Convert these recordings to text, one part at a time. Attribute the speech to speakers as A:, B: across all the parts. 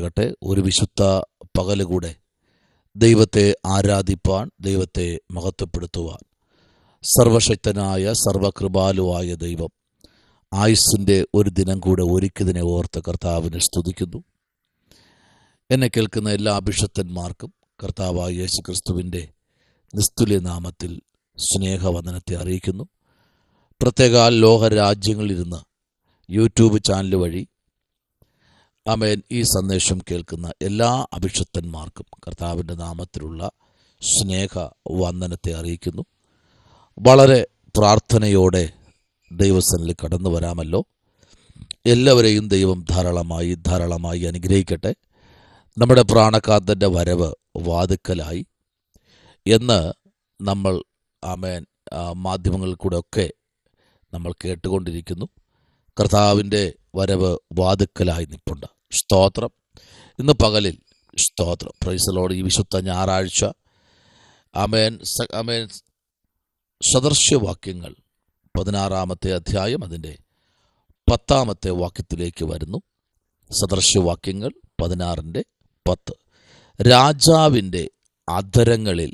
A: ഇടയാകട്ടെ. ഒരു വിശുദ്ധ പകലുകൂടെ ദൈവത്തെ ആരാധിപ്പാൻ, ദൈവത്തെ മഹത്വപ്പെടുത്തുവാൻ സർവശക്തനായ സർവകൃപാലുവായ ദൈവം ആയുസ്സിൻ്റെ ഒരു ദിനം കൂടെ ഒരുക്കിയതിനെ ഓർത്ത് കർത്താവിനെ സ്തുതിക്കുന്നു. എന്നെ കേൾക്കുന്ന എല്ലാ അഭിഷക്തന്മാർക്കും കർത്താവായ യേശു ക്രിസ്തുവിൻ്റെ നിസ്തുല്യ നാമത്തിൽ സ്നേഹവന്ദനത്തെ അറിയിക്കുന്നു. പ്രത്യേക ലോകരാജ്യങ്ങളിലിരുന്ന് യൂട്യൂബ് ചാനൽ വഴി ആമേൻ ഈ സന്ദേശം കേൾക്കുന്ന എല്ലാ അഭിഷക്തന്മാർക്കും കർത്താവിൻ്റെ നാമത്തിലുള്ള സ്നേഹവന്ദനത്തെ അറിയിക്കുന്നു. വളരെ പ്രാർത്ഥനയോടെ ദൈവസന്നിധിയിൽ കടന്നു വരാമല്ലോ. എല്ലാവരെയും ദൈവം ധാരാളമായി അനുഗ്രഹിക്കട്ടെ. നമ്മുടെ പ്രാണകാന്തൻ്റെ വരവ് വാതുക്കലായി എന്ന് നമ്മൾ ആമേൻ മാധ്യമങ്ങളിൽ കൂടെ ഒക്കെ നമ്മൾ കേട്ടുകൊണ്ടിരിക്കുന്നു. കർത്താവിൻ്റെ വരവ് വാതുക്കലായി നിൽപ്പുണ്ട്. സ്തോത്രം. ഇന്ന് പകലിൽ സ്തോത്രം, പ്രൈസ് ദി ലോർഡ്. ഈ വിശുദ്ധ ഞായറാഴ്ച ആമേൻ സദൃശ്യവാക്യങ്ങൾ 16-ാമത്തെ അധ്യായം അതിൻ്റെ 10-ാമത്തെ വാക്യത്തിലേക്ക് വരുന്നു. സദൃശ്യവാക്യങ്ങൾ 16:10. രാജാവിൻ്റെ അധരങ്ങളിൽ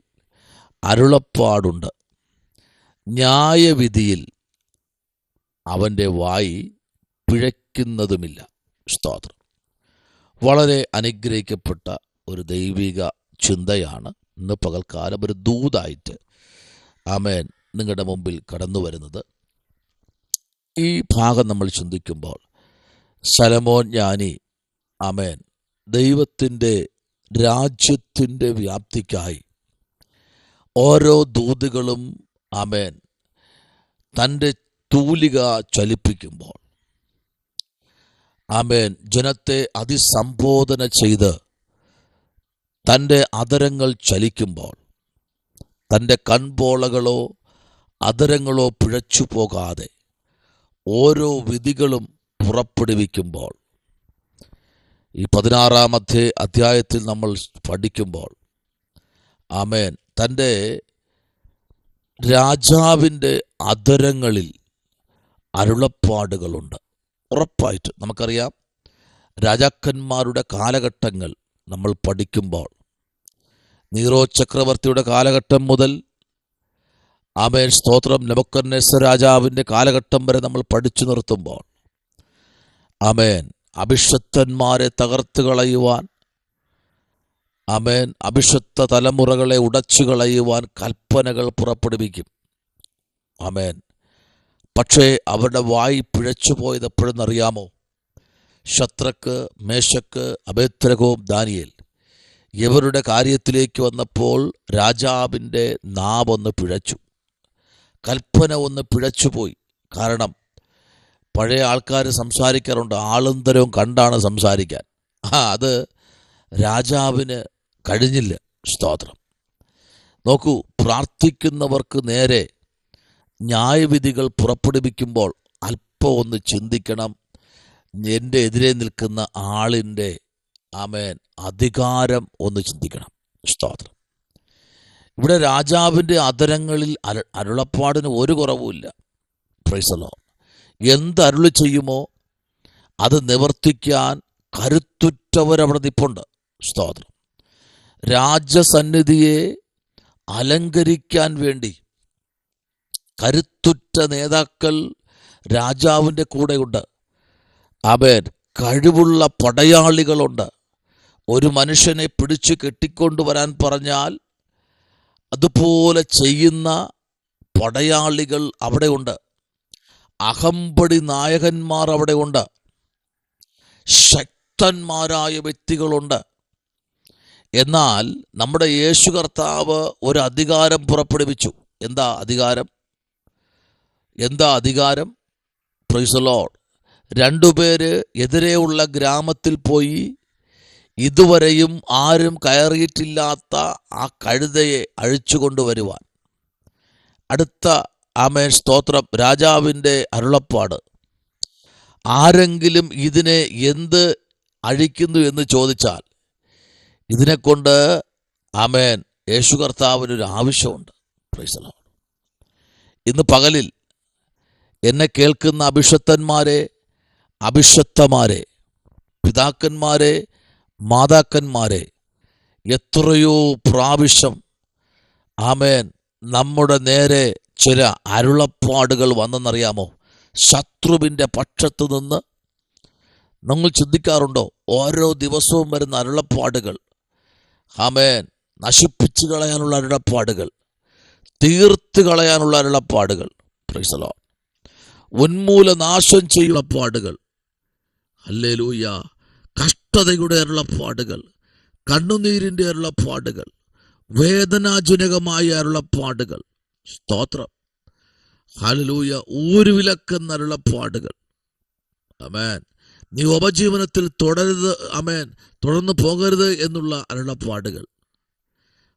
A: അരുളപ്പാടുണ്ട്, ന്യായവിധിയിൽ അവൻ്റെ വായി പിഴയ്ക്കുന്നതുമില്ല. സ്തോത്രം. വളരെ അനുഗ്രഹിക്കപ്പെട്ട ഒരു ദൈവിക ചിന്തയാണ് ഇന്ന് പകൽക്കാലം ഒരു ദൂതായിട്ട് ആമേൻ നിങ്ങളുടെ മുമ്പിൽ കടന്നു വരുന്നത്. ഈ ഭാഗം നമ്മൾ ചിന്തിക്കുമ്പോൾ ശലോമോൻ ജ്ഞാനി ആമേൻ ദൈവത്തിൻ്റെ രാജ്യത്തിൻ്റെ വ്യാപ്തിക്കായി ഓരോ ദൂതുകളും ആമേൻ തൻ്റെ തൂലിക ചലിപ്പിക്കുമ്പോൾ ആമേൻ ജനത്തെ അതിസംബോധന ചെയ്ത് തൻ്റെ അധരങ്ങൾ ചലിക്കുമ്പോൾ തൻ്റെ കൺപോളകളോ അധരങ്ങളോ പിഴച്ചു പോകാതെ ഓരോ വിധികളും പുറപ്പെടുവിക്കുമ്പോൾ ഈ 16-ാമത്തെ അധ്യായത്തിൽ നമ്മൾ പഠിക്കുമ്പോൾ ആമേൻ തൻ്റെ രാജാവിൻ്റെ അധരങ്ങളിൽ അരുളപ്പാടുകളുണ്ട്. ഉറപ്പായിട്ട് നമുക്കറിയാം, രാജാക്കന്മാരുടെ കാലഘട്ടങ്ങൾ നമ്മൾ പഠിക്കുമ്പോൾ നീറോ ചക്രവർത്തിയുടെ കാലഘട്ടം മുതൽ ആമേൻ സ്തോത്രം നെബൂഖദ്നേസർ രാജാവിൻ്റെ കാലഘട്ടം വരെ നമ്മൾ പഠിച്ചു നിർത്തുമ്പോൾ ആമേൻ അഭിഷക്തന്മാരെ തകർത്ത് കളയുവാൻ, ആമേൻ അഭിഷക്ത തലമുറകളെ ഉടച്ചു കളയുവാൻ കൽപ്പനകൾ പുറപ്പെടുവിക്കും. ആമേൻ. പക്ഷേ അവരുടെ വായി പിഴച്ചു പോയത് എപ്പോഴെന്നറിയാമോ? ശദ്രക്ക്, മേശക്ക്, അബേദ്നെഗോ, ദാനിയേൽ ഇവരുടെ കാര്യത്തിലേക്ക് വന്നപ്പോൾ രാജാവിൻ്റെ നാവൊന്ന് പിഴച്ചു, കൽപ്പന ഒന്ന് പിഴച്ചുപോയി. കാരണം പഴയ ആൾക്കാർ സംസാരിക്കാറുണ്ട്, ആളന്തരവും കണ്ടാണ് സംസാരിക്കാൻ. അത് രാജാവിന് കഴിഞ്ഞില്ല. സ്തോത്രം. നോക്കൂ, പ്രാർത്ഥിക്കുന്നവർക്ക് നേരെ ന്യായവിധികൾ പുറപ്പെടുവിക്കുമ്പോൾ അല്പം ഒന്ന് ചിന്തിക്കണം. എൻ്റെ എതിരെ നിൽക്കുന്ന ആളിൻ്റെ ആമേൻ അധികാരം ഒന്ന് ചിന്തിക്കണം. സ്തോത്രം. ഇവിടെ രാജാവിൻ്റെ അധരങ്ങളിൽ അരുളപ്പാടിന് ഒരു കുറവുമില്ല. Price the Lord. എന്തരുളി ചെയ്യുമോ അത് നിവർത്തിക്കാൻ കരുത്തുറ്റവരവിടെ നിൽപ്പുണ്ട്. സ്തോത്രം. രാജസന്നിധിയെ അലങ്കരിക്കാൻ വേണ്ടി കരുത്തുറ്റ നേതാക്കൾ രാജാവിൻ്റെ കൂടെയുണ്ട്. ആമേൻ. കഴിവുള്ള പടയാളികളുണ്ട്. ഒരു മനുഷ്യനെ പിടിച്ചു കെട്ടിക്കൊണ്ടുവരാൻ പറഞ്ഞാൽ അതുപോലെ ചെയ്യുന്ന പടയാളികൾ അവിടെയുണ്ട്. അഹമ്പടി നായകന്മാർ അവിടെയുണ്ട്. ശക്തന്മാരായ വ്യക്തികളുണ്ട്. എന്നാൽ നമ്മുടെ യേശു കർത്താവ് ഒരു അധികാരം പുറപ്പെടുവിച്ചു. എന്താ അധികാരം? Price the Lord. 2 പേര് എതിരെയുള്ള ഗ്രാമത്തിൽ പോയി ഇതുവരെയും ആരും കയറിയിട്ടില്ലാത്ത ആ കഴുതയെ അഴിച്ചു കൊണ്ടുവരുവാൻ. അടുത്ത ആമേൻ സ്തോത്രം രാജാവിൻ്റെ അരുളപ്പാട്, ആരെങ്കിലും ഇതിനെ എന്ത് അഴിക്കുന്നു എന്ന് ചോദിച്ചാൽ ഇതിനെക്കൊണ്ട് ആമേൻ യേശു കർത്താവിനൊരു ആവശ്യമുണ്ട്. Price the Lord. ഇന്ന് പകലിൽ എന്നെ കേൾക്കുന്ന അഭിഷക്തന്മാരെ, പിതാക്കന്മാരെ, മാതാക്കന്മാരെ എത്രയോ പ്രാവശ്യം ആമേൻ നമ്മുടെ നേരെ ചില അരുളപ്പാടുകൾ വന്നെന്നറിയാമോ? ശത്രുവിൻ്റെ പക്ഷത്തു നിന്ന് നമ്മൾ ചിന്തിക്കാറുണ്ടോ? ഓരോ ദിവസവും വരുന്ന അരുളപ്പാടുകൾ, ആമേൻ, നശിപ്പിച്ചു കളയാനുള്ള അരുളപ്പാടുകൾ, തീർത്ത് കളയാനുള്ള അരുളപ്പാടുകൾ, പ്രൈസ് ദി ലോർഡ്, ഉന്മൂലനാശം ചെയ്യുന്ന പാടുകൾ, ഹല്ലേലൂയ, കഷ്ടതയുടെ അരുളപ്പാടുകൾ, കണ്ണുനീരിൻ്റെ അരുളപ്പാടുകൾ, വേദനാജനകമായ അരുളപ്പാടുകൾ, സ്തോത്രം, ഹല്ലേലൂയ, ഊരുവിലക്കുന്ന അരുളപ്പാടുകൾ. ആമേൻ. നീ ഉപജീവനത്തിൽ തുടരുത്, ആമേൻ, തുടർന്ന് പോകരുത് എന്നുള്ള അരുളപ്പാടുകൾ,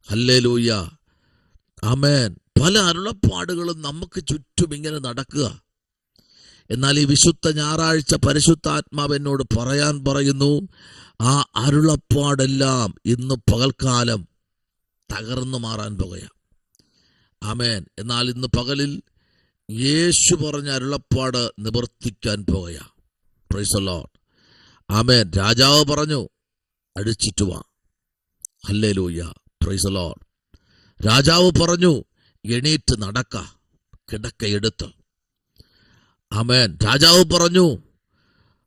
A: ഹല്ലേലൂയ, ആമേൻ. പല അരുളപ്പാടുകളും നമുക്ക് ചുറ്റും ഇങ്ങനെ നടക്കുക. എന്നാൽ ഈ വിശുദ്ധ ഞായറാഴ്ച പരിശുദ്ധാത്മാവ് എന്നോട് പറയാൻ പറയുന്നു, ആ അരുളപ്പാടെല്ലാം ഇന്ന് പകൽക്കാലം തകർന്നു മാറാൻ പോകുക. ആമേൻ. എന്നാൽ ഇന്ന് പകലിൽ യേശു പറഞ്ഞ അരുളപ്പാട് നിവർത്തിക്കാൻ പോകുക. Praise the lord. ആമേൻ. രാജാവ് പറഞ്ഞു, അടിച്ചിട്ട് വാ. ഹല്ലേലൂയ, പ്രൈസ് ദി ലോർഡ്. രാജാവ് പറഞ്ഞു, എണീറ്റ് നടക്ക, കിടക്കയെടുത്ത്. ആമേൻ. രാജാവ് പറഞ്ഞു,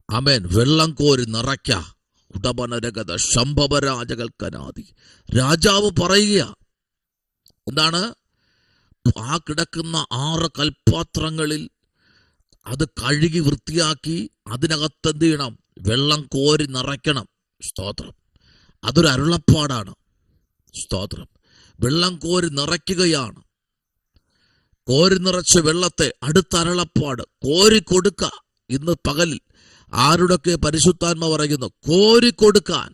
A: ആമേൻ, വെള്ളം കോരി നിറയ്ക്ക, ഉടമനരഗത ശംഭവരാജകൽക്കനാദി. രാജാവ് പറയുക എന്താണ്? ആ കിടക്കുന്ന 6 കൽപ്പാത്രങ്ങളിൽ അത് കഴുകി വൃത്തിയാക്കി അതിനകത്ത് എന്ത് ചെയ്യണം? വെള്ളം കോരി നിറയ്ക്കണം. സ്തോത്രം. അതൊരു അരുളപ്പാടാണ്. സ്തോത്രം. വെള്ളം കോരി നിറയ്ക്കുകയാണ്. കോരി നിറച്ച വെള്ളത്തെ അടുത്ത അരുളപ്പാട് കോരി കൊടുക്ക. ഇന്ന് പകലിൽ ആരുടെയൊക്കെ പരിശുദ്ധാത്മ പറയുന്നു, കോരി കൊടുക്കാൻ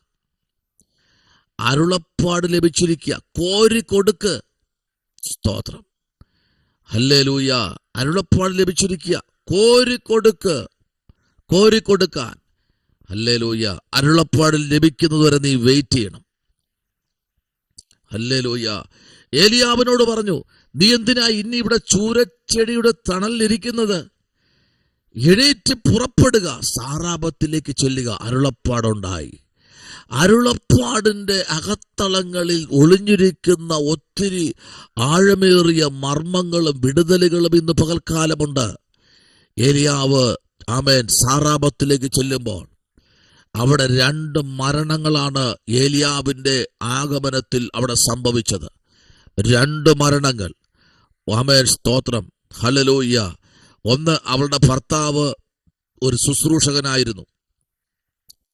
A: അരുളപ്പാട് ലഭിച്ചിരിക്കുക. കോരി കൊടുക്ക്. സ്തോത്രം. ഹല്ലേലൂയ. അരുളപ്പാട് ലഭിച്ചിരിക്കുക. കോരി കൊടുക്ക്. കോരി കൊടുക്കാൻ. ഹല്ലേലൂയ. അരുളപ്പാട് ലഭിക്കുന്നതുവരെ നീ വെയിറ്റ് ചെയ്യണം. ഹല്ലേലൂയ. ഏലിയാവിനോട് പറഞ്ഞു, നീ എന്തിനാ ഇനി ഇവിടെ ചൂരച്ചെടിയുടെ തണലിലിരിക്കുന്നത്? എണീറ്റ് പുറപ്പെടുക, സാറാപത്തിലേക്ക് ചെല്ലുക. അരുളപ്പാടുണ്ടായി. അരുളപ്പാടിൻ്റെ അകത്തളങ്ങളിൽ ഒളിഞ്ഞിരിക്കുന്ന ഒത്തിരി ആഴമേറിയ മർമ്മങ്ങളും വിടുതലുകളും ഇന്ന് പകൽക്കാലമുണ്ട്. ഏലിയാവ്, ആമേൻ, സാറാപത്തിലേക്ക് ചെല്ലുമ്പോൾ അവിടെ 2 മരണങ്ങളാണ് ഏലിയാവിൻ്റെ ആഗമനത്തിൽ അവിടെ സംഭവിച്ചത്. 2 മരണങ്ങൾ. ആമേൻ, സ്തോത്രം, ഹല്ലേലൂയ. ഒന്ന്, അവളുടെ ഭർത്താവ് ഒരു ശുശ്രൂഷകനായിരുന്നു.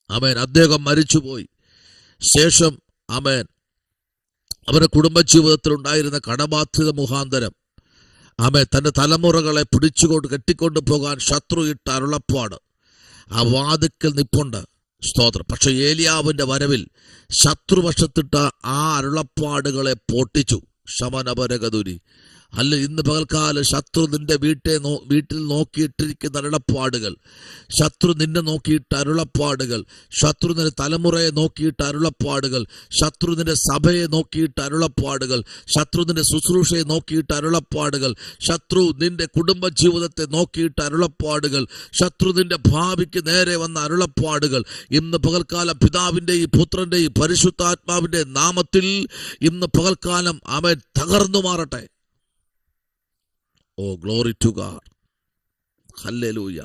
A: ആമേൻ, അദ്ദേഹം മരിച്ചുപോയി. ശേഷം ആമേൻ, അവരുടെ കുടുംബജീവിതത്തിൽ ഉണ്ടായിരുന്ന കടബാധ്യത മുഖാന്തരം ആമേൻ തൻ്റെ തലമുറകളെ കെട്ടിക്കൊണ്ടു പോകാൻ ശത്രു ഇട്ട അരുളപ്പാട് ആ വാതിക്കൽ നിപ്പുണ്ട്. സ്തോത്രം. പക്ഷെ ഏലിയാവിൻ്റെ വരവിൽ ശത്രുവശത്തിട്ട ആ അരുളപ്പാടുകളെ പൊട്ടിച്ചു. ശമനപരഗതുരി. അല്ല, ഇന്ന് പകൽക്കാലം ശത്രു നിന്റെ വീട്ടിൽ നോക്കിയിട്ടിരിക്കുന്ന അരുളപ്പാടുകൾ, ശത്രു നിന്നെ നോക്കിയിട്ട് അരുളപ്പാടുകൾ, ശത്രു നിന്റെ തലമുറയെ നോക്കിയിട്ട് അരുളപ്പാടുകൾ, ശത്രു നിന്റെ സഭയെ നോക്കിയിട്ട് അരുളപ്പാടുകൾ, ശത്രു നിന്റെ ശുശ്രൂഷയെ നോക്കിയിട്ട് അരുളപ്പാടുകൾ, ശത്രു നിന്റെ കുടുംബജീവിതത്തെ നോക്കിയിട്ട് അരുളപ്പാടുകൾ, ശത്രു നിന്റെ ഭാവിക്ക് നേരെ വന്ന അരുളപ്പാടുകൾ ഇന്ന് പകൽക്കാലം പിതാവിൻ്റെയും പുത്രൻ്റെയും പരിശുദ്ധാത്മാവിൻ്റെ നാമത്തിൽ ഇന്ന് പകൽക്കാലം അവൻ തകർന്നു മാറട്ടെ. Oh, glory to God. ഹല്ലേലൂയ.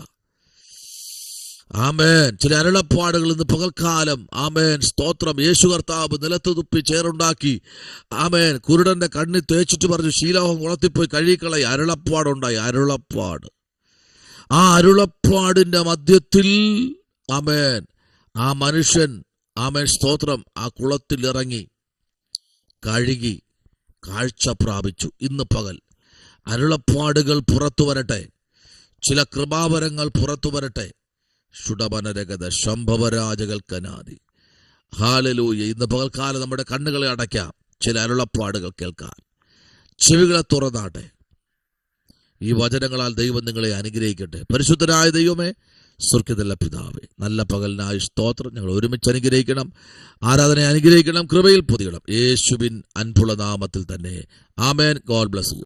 A: ആമേൻ. ചില അരുളപ്പാടുകൾ ഇന്ന് പകൽക്കാലം, ആമേൻ, സ്തോത്രം, യേശു കർത്താവ് നിലത്ത് തുപ്പി ചേറുണ്ടാക്കി, ആമേൻ, കുരുടന്റെ കണ്ണിൽ തേച്ചിട്ട് പറഞ്ഞു, ശീലോഹം കുളത്തിപ്പോയി കഴുകിക്കളയി. അരുളപ്പാടുണ്ടായി. അരുളപ്പാട്. ആ അരുളപ്പാടിന്റെ മധ്യത്തിൽ ആമേൻ ആ മനുഷ്യൻ, ആമേൻ, സ്തോത്രം, ആ കുളത്തിൽ ഇറങ്ങി കഴുകി കാഴ്ച പ്രാപിച്ചു. ഇന്ന് പകൽ അരുളപ്പാടുകൾ പുറത്തു വരട്ടെ. ചില കൃപാവരങ്ങൾ പുറത്തു വരട്ടെ. ശുഡബനരഗത ശംഭവരാജകൽക്കനാദി. ഹല്ലേലൂയ. ഇന്ന് പകൽക്കാലം നമ്മുടെ കണ്ണുകളെ അടയ്ക്കാം. ചില അരുളപ്പാടുകൾ കേൾക്കാൻ ചെവികളെ തുറന്നാട്ടെ. ഈ വചനങ്ങളാൽ ദൈവം നിങ്ങളെ അനുഗ്രഹിക്കട്ടെ. പരിശുദ്ധനായ ദൈവമേ, സ്വർഗ്ഗത്തിലെ പിതാവേ, നല്ല പകലിനായി സ്തോത്രം. ഞങ്ങൾ ഒരുമിച്ച് അനുഗ്രഹിക്കണം, ആരാധനയെ അനുഗ്രഹിക്കണം, കൃപയിൽ പൊതിയണം. യേശുവിൻ അൻപുള്ള നാമത്തിൽ തന്നെ. ആമേൻ. God bless U.